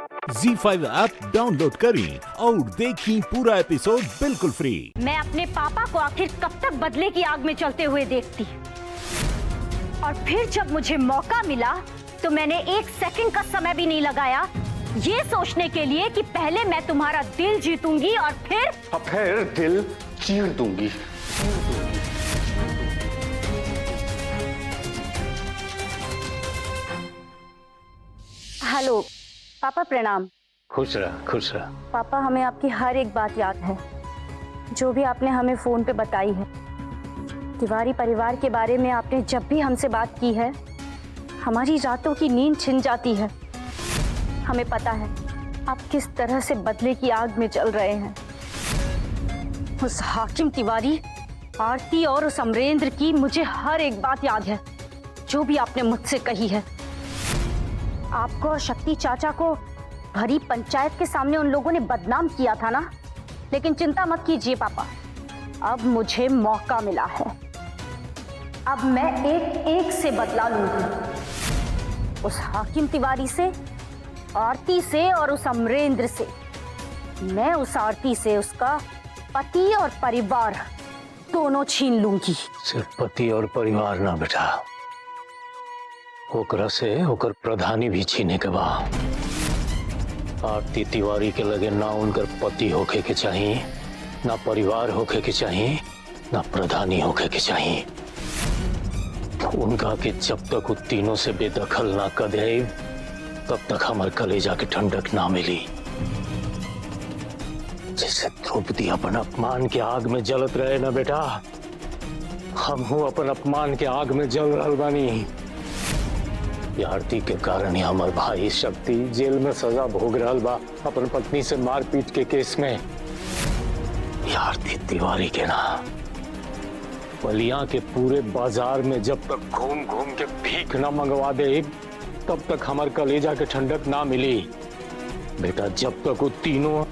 ZEE5 app download करें और देखें पूरा एपिसोड बिल्कुल फ्री। मैं अपने पापा को आखिर कब तक बदले की आग में चलते हुए देखती, और फिर जब मुझे मौका मिला तो मैंने एक सेकंड का समय भी नहीं लगाया ये सोचने के लिए कि पहले मैं तुम्हारा दिल जीतूंगी और फिर दिल चीर दूंगी। हेलो पापा, प्रणाम। खुश रह, खुश रह। पापा, हमें आपकी हर एक बात याद है, जो भी आपने हमें फोन पे बताई है। तिवारी परिवार के बारे में आपने जब भी हमसे बात की है, हमारी रातों की नींद छिन जाती है। हमें पता है आप किस तरह से बदले की आग में चल रहे हैं। उस हाकिम तिवारी, आरती और उस अमरेंद्र की मुझे हर एक बात याद है, जो भी आपने मुझसे कही है। आपको और शक्ति चाचा को भरी पंचायत के सामने उन लोगों ने बदनाम किया था ना, लेकिन चिंता मत कीजिए पापा, अब मुझे मौका मिला है। अब मैं एक एक से बदला लूंगी, उस हाकिम तिवारी से, आरती से और उस अमरेंद्र से। मैं उस आरती से उसका पति और परिवार दोनों छीन लूंगी। सिर्फ पति और परिवार ना बेटा, ओकरा से ओकर प्रधानी भी छीने के बा। आरती तिवारी के लगे ना उनकर पति होके के चाहिए, ना परिवार होके के चाहिए, ना प्रधानी होके के चाहिए। उनका के जब तक उन तीनों से बेदखल ना कर दे, तब तक हमारे कलेजा की ठंडक ना मिली। जैसे द्रौपदी अपन अपमान के आग में जलत रहे ना बेटा, हम हूँ अपन अपमान के आग में जल रहल बानी। आरती के कारण ही हमार भाई शक्ति जेल में सजा भोग रहा बा अपन पत्नी से मारपीट के केस में। आरती तिवारी के ना बलिया के पूरे बाजार में जब तक घूम घूम के भीख ना मंगवा दे, तब तक हमार कलेजा के ठंडक ना मिली बेटा। जब तक वो तीनों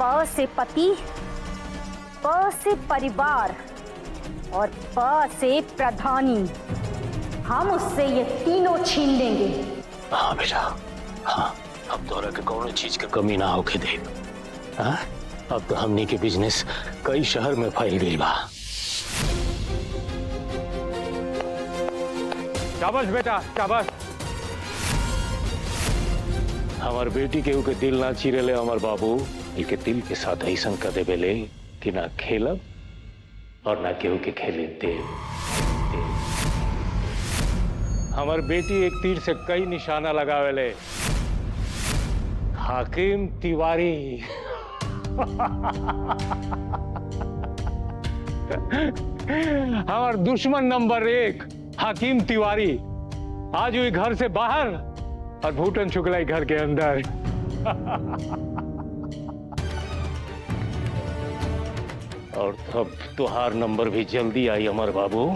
प से पति, प से परिवार और प से प्रधानी, हम उससे ये तीनों छीन लेंगे। हाँ बेटा, हाँ, अब तोरा के कौन चीज की कमी ना होके दे। हाँ, अब तो हमनी के बिजनेस कई शहर में फैल गई बा। शाबाश बेटा, शाबाश। हमार बेटी केहू के दिल ना चीरे ले हमार बाबू, के दिल के साथ ऐसा कर देवे ले कि ना खेलब और ना केहू के खेले दे। हमार बेटी एक तीर से कई निशाना लगावे ले। हाकिम तिवारी हमार दुश्मन नंबर 1 हाकिम तिवारी आज हुई घर से बाहर और भूटन शुक्ला घर के अंदर। और तब तुहार नंबर भी जल्दी आई अमर बाबू।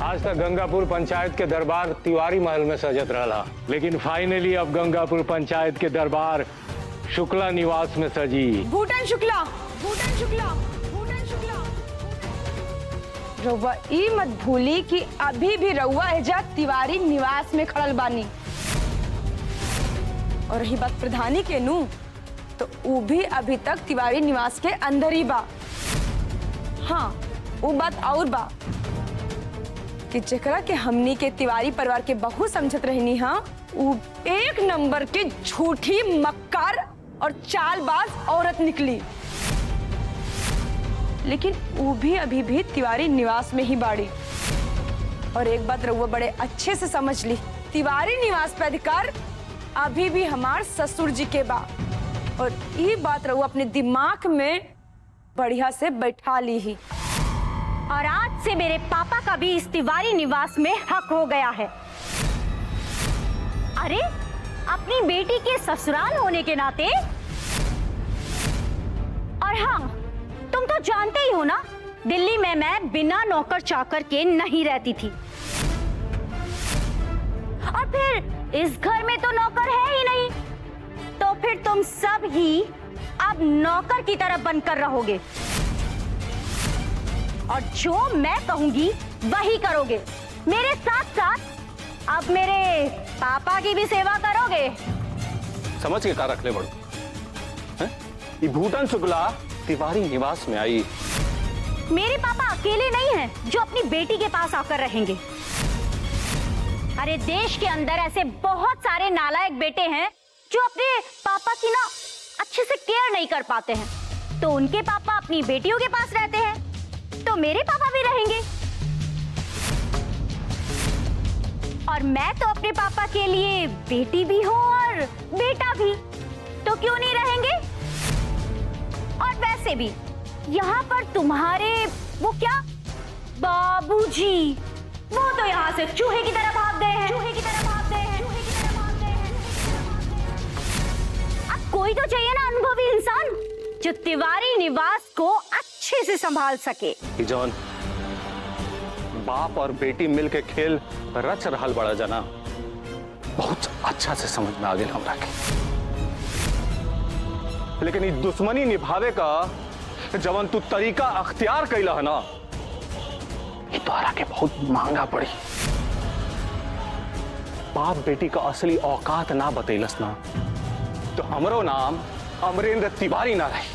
आज तक गंगापुर पंचायत के दरबार तिवारी महल में सजत रहा, लेकिन फाइनली अब गंगापुर पंचायत के दरबार शुक्ला निवास में सजी। भूटन शुक्ला, भूटन शुक्ला, भूटन शुक्ला। रउआ ई मत भूली कि अभी भी रउआ एजा तिवारी निवास में खड़ल बानी। और रही बात प्रधानी के नू, तो वो भी अभी तक तिवारी निवास के अंदर ही बा। हाँ, वो बात और बा कि जेकरा के हमनी के तिवारी परिवार के बहू समझत रहनी, हाँ, वो एक नंबर के झूठी, मक्कार और चालबाज औरत निकली। लेकिन वो भी अभी भी तिवारी निवास में ही बाड़ी। और एक बात रउआ बड़े अच्छे से समझ ली, तिवारी निवास पे अधिकार अभी भी हमार ससुर जी के बा। और ये बात रउआ अपने दिमाग में बढ़िया से बैठा ली ही। और आज से मेरे पापा का भी इस तिवारी निवास में हक हो गया है। अरे, अपनी बेटी के ससुराल होने के नाते। और हाँ, तुम तो जानते ही हो ना, दिल्ली में मैं बिना नौकर चाकर के नहीं रहती थी। और फिर इस घर में तो नौकर है ही नहीं, तो फिर तुम सब ही अब नौकर की तरह बनकर रहोगे और जो मैं कहूंगी वही करोगे। मेरे साथ साथ अब मेरे पापा की भी सेवा करोगे? समझ के का रख ले बड़ो हैं? ये भूटन शुक्ला तिवारी निवास में आई। मेरे पापा अकेले नहीं हैं जो अपनी बेटी के पास आकर रहेंगे। अरे देश के अंदर ऐसे बहुत सारे नालायक बेटे हैं जो अपने पापा की ना अच्छे से केयर नहीं कर पाते हैं, तो उनके पापा अपनी बेटियों के पास रहते हैं, तो मेरे पापा भी रहेंगे। और मैं तो अपने पापा के लिए बेटी भी हूँ और बेटा भी, तो क्यों नहीं रहेंगे? और वैसे भी यहाँ पर तुम्हारे वो क्या बाबूजी, वो तो यहाँ से चूहे की तरह भाग गए हैं। अब कोई तो चाहिए ना अनुभवी इंसान जो तिवारी निवास को अच्छे से संभाल सके। जॉन बाप और बेटी मिलके खेल रच रहल बड़ा जना बहुत अच्छा से समझ में आ गया हमरा के, लेकिन ये दुश्मनी निभावे का जवन तू तरीका अख्तियार कैला है ना, ये तोहरा के बहुत महंगा पड़ी। बाप बेटी का असली औकात ना बतैलस ना तो हमरो नाम अमरेंद्र तिवारी ना रही।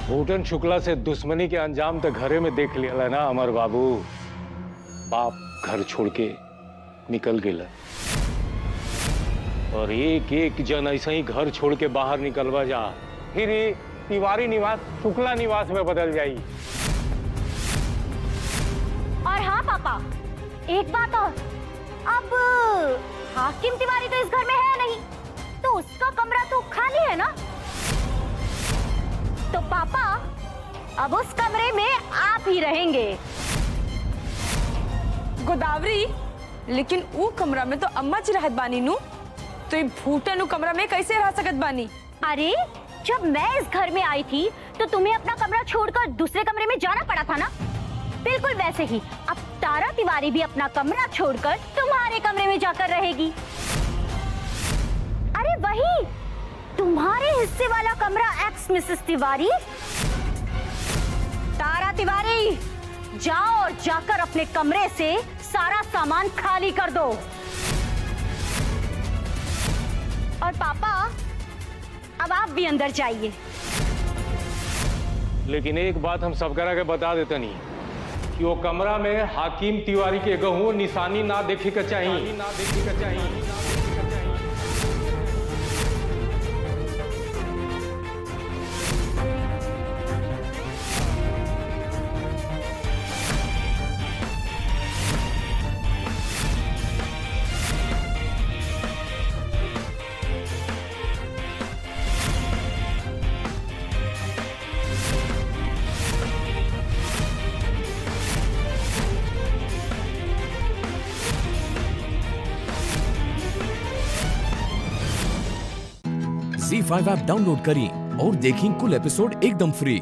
भूटन शुक्ला से दुश्मनी के अंजाम तो घरे में देख लिया ना अमर बाबू। बाप घर छोड़ के निकल गया और एक एक जन ऐसा ही घर छोड़ के बाहर निकलवा जा, फिर ये तिवारी निवास शुक्ला निवास में बदल जाई। और हाँ पापा, एक बात और, अब हाकिम तिवारी तो इस घर में है नहीं, तो उसका कमरा तो खाली है ना, तो पापा अब उस कमरे में आप ही रहेंगे। गोदावरी, लेकिन वो कमरा में तो अम्मा जी रहत बानी नू, तो ये भूटन कमरा में कैसे रह सकत बानी? अरे जब मैं इस घर में आई थी तो तुम्हें अपना कमरा छोड़कर दूसरे कमरे में जाना पड़ा था ना, बिल्कुल वैसे ही अब तारा तिवारी भी अपना कमरा छोड़कर तुम्हारे कमरे में जाकर रहेगी। अरे वही तुम्हारे हिस्से वाला कमरा एक्स मिसेस तिवारी। तारा तिवारी, जाओ और जाकर अपने कमरे से सारा सामान खाली कर दो। और पापा अब आप भी अंदर जाइए। लेकिन एक बात हम सब करा के बता देते नहीं कि वो कमरा में हाकिम तिवारी के गहू निशानी ना देखे के चाहिए। ZEE5 ऐप डाउनलोड करें और देखें कुल एपिसोड एकदम फ्री।